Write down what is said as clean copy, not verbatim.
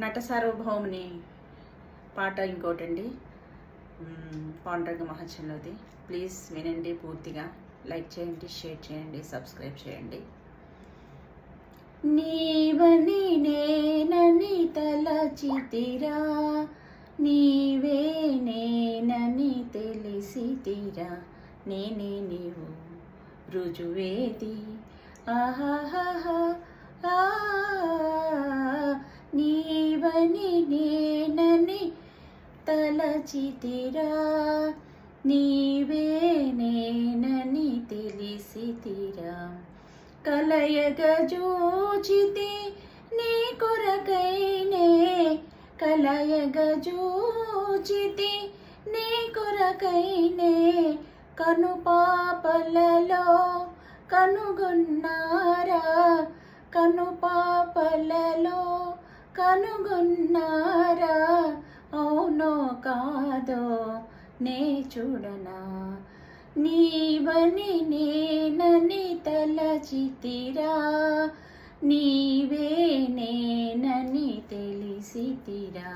నట సార్వభౌముని పాట ఇంకోటండి, పాండురంగ మహత్యంలోది. ప్లీజ్ వినండి పూర్తిగా, లైక్ చేయండి, షేర్ చేయండి, సబ్స్క్రైబ్ చేయండి. నీవని నేనని తలచితిరా, నీవే నేనని తెలిసితిరా, నేనే నీవు రుజువేది. ఆహాహా నీవని నేనని తలచితిరా, నీవే నేనని తెలిసితిరా, కలయగజూచితి నీ కొరకైనే, కలయగజూచితి నీ కొరకైనే, కనుపాపలలో కనుగొన్నారా, కనుపాపలలో కనుగొన్నారా, అవునో కాదో నే చూడనా, నీవని నేనని తలచితిరా, నీవే నేనని తెలిసితిరా.